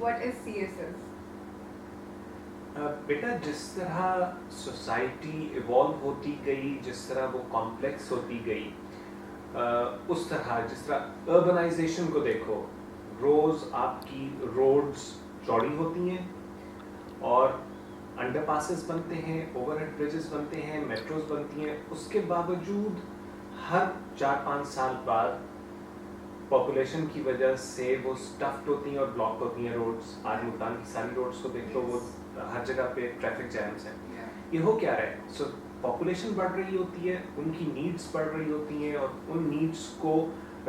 what is CSS? بیٹا جس طرح society evolve ہوتی گئی, جس طرح وہ کمپلیکس ہوتی گئی, اس طرح جس طرح اربنائزیشن کو دیکھو, روز آپ کی روڈز چوڑی ہوتی ہیں اور انڈر پاسز بنتے ہیں, اوور ہیڈ بریجز بنتے ہیں, میٹروز بنتی ہیں, اس کے باوجود ہر 4-5 سال بعد پاپولیشن کی وجہ سے وہ اسٹفڈ ہوتی ہیں اور بلاک ہوتی ہیں روڈز. آج ملتان کی ساری روڈز کو دیکھ لو, وہ ہر جگہ پہ ٹریفک جیمز ہیں. یہ ہو کیا رہا ہے؟ سو پاپولیشن بڑھ رہی ہوتی ہے, ان کی نیڈس بڑھ رہی ہوتی ہیں, اور ان نیڈس کو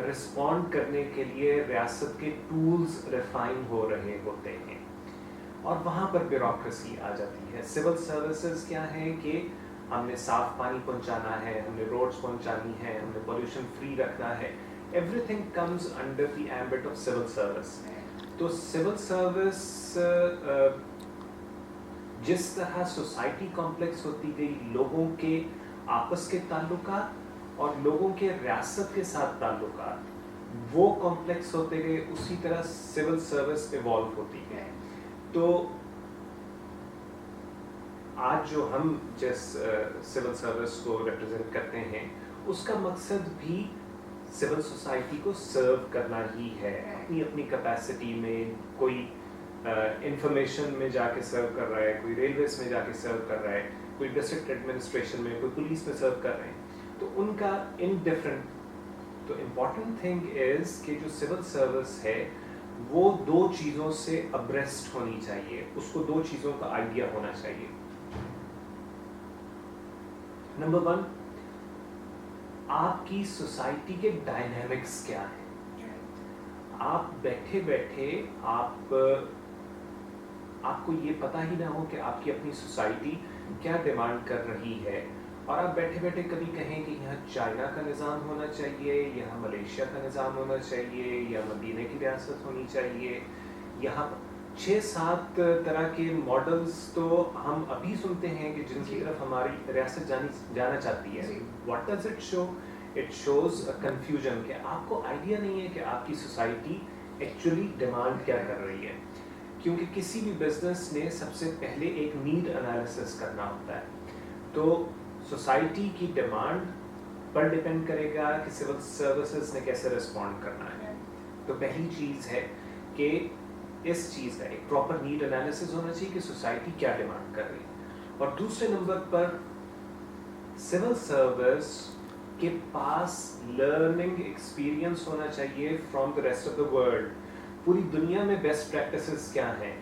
رسپونڈ کرنے کے لیے ریاست کے ٹولز ریفائن ہو رہے ہوتے ہیں, اور وہاں پر بیوروکریسی آ جاتی ہے. سول سروسز کیا ہیں کہ ہم نے صاف پانی پہنچانا ہے, ہم نے روڈز پہنچانی ہے, ہم نے پولیوشن فری رکھنا ہے. Everything comes under the ambit of civil service. تو civil service جس طرح سوسائٹی کمپلیکس ہوتی گئی, لوگوں کے آپس کے تعلقات اور لوگوں کے ریاست کے ساتھ تعلقات وہ کمپلیکس ہوتے گئے, اسی طرح civil service ایوالو ہوتی گئی. تو آج جو ہم جس civil service کو ریپرزینٹ کرتے ہیں, اس کا مقصد بھی سول سوسائٹی کو سرو کرنا ہی ہے, اپنی اپنی کیپیسٹی میں. کوئی انفارمیشن میں جا کے سرو کر رہا ہے, کوئی ریلویز میں جا کے سرو کر رہا ہے, کوئی ڈسٹرکٹ ایڈمنسٹریشن میں, کوئی پولیس میں سرو کر رہے ہیں. تو ان کا ان ڈفرینٹ. تو امپورٹنٹ تھنگ از کہ جو سول سروس ہے وہ 2 چیزوں سے ابریسٹ ہونی چاہیے, اس کو 2 چیزوں کا آئیڈیا ہونا چاہیے. نمبر 1, آپ کی سوسائٹی کے ڈائنامکس کیا ہیں. آپ بیٹھے بیٹھے آپ کو یہ پتہ ہی نہ ہو کہ آپ کی اپنی سوسائٹی کیا ڈیمانڈ کر رہی ہے, اور آپ بیٹھے بیٹھے کبھی کہیں کہ یہاں چائنا کا نظام ہونا چاہیے, یہاں ملیشیا کا نظام ہونا چاہیے, یا مدینہ کی ریاست ہونی چاہیے. یہاں 6-7 طرح کے ماڈلز تو ہم ابھی سنتے ہیں کہ جن کی طرف ہماری ریاست جانا چاہتی ہے. What does it show? It shows confusion, کہ آپ کو آئیڈیا نہیں ہے کہ آپ کی سوسائٹی ایکچولی ڈیمانڈ کیا کر رہی ہے. کیونکہ کسی بھی بزنس نے سب سے پہلے ایک نیڈ انالیسس کرنا ہوتا ہے. تو سوسائٹی کی ڈیمانڈ پر ڈپینڈ کرے گا کہ سول سروسز نے کیسے رسپونڈ کرنا ہے. تو پہلی چیز ہے کہ اس چیز کا ایک پراپر نیڈ انالیسس ہونا چاہیے کہ سوسائٹی کیا ڈیمانڈ کر رہی ہے. اور دوسرے نمبر پر سول سروس کے پاس لرننگ ایکسپیرئنس ہونا چاہیے from the rest of the world. پوری دنیا میں بیسٹ پریکٹسز کیا ہیں,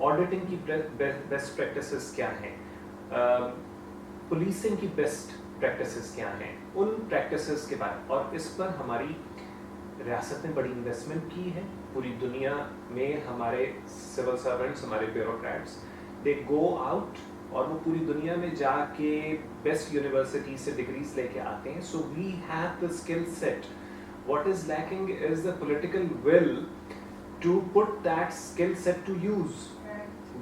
آڈیٹنگ کی بیسٹ پریکٹسز کیا ہیں, پولیسنگ کی بیسٹ پریکٹسز کیا ہیں, ان پریکٹسز کے بارے. اور اس پر ہماری ریاست نے بڑی انویسٹمنٹ کی ہے. پوری دنیا میں ہمارے سول سرونٹس, ہمارے بیوروکریٹس, دے گو آؤٹ اور وہ پوری دنیا میں جا کے بیسٹ یونیورسٹی سے ڈگریز لے کے آتے ہیں. So we have the skill set. What is lacking is the political will to put that skill set to use.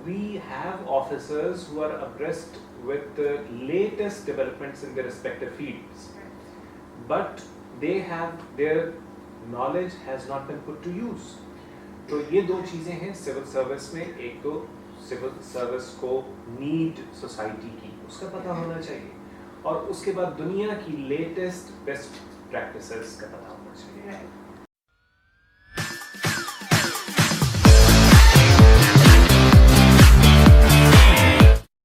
We have officers who are abreast with the latest developments in their respective fields, but they have their knowledge has not been put to use. تو یہ 2 چیزیں ہیں civil service میں. ایک تو civil service کو need society کی اس کا پتہ ہونا چاہیے, اور اس کے بعد دنیا کی لیٹسٹ بیسٹ پریکٹسز کا پتہ ہونا چاہیے.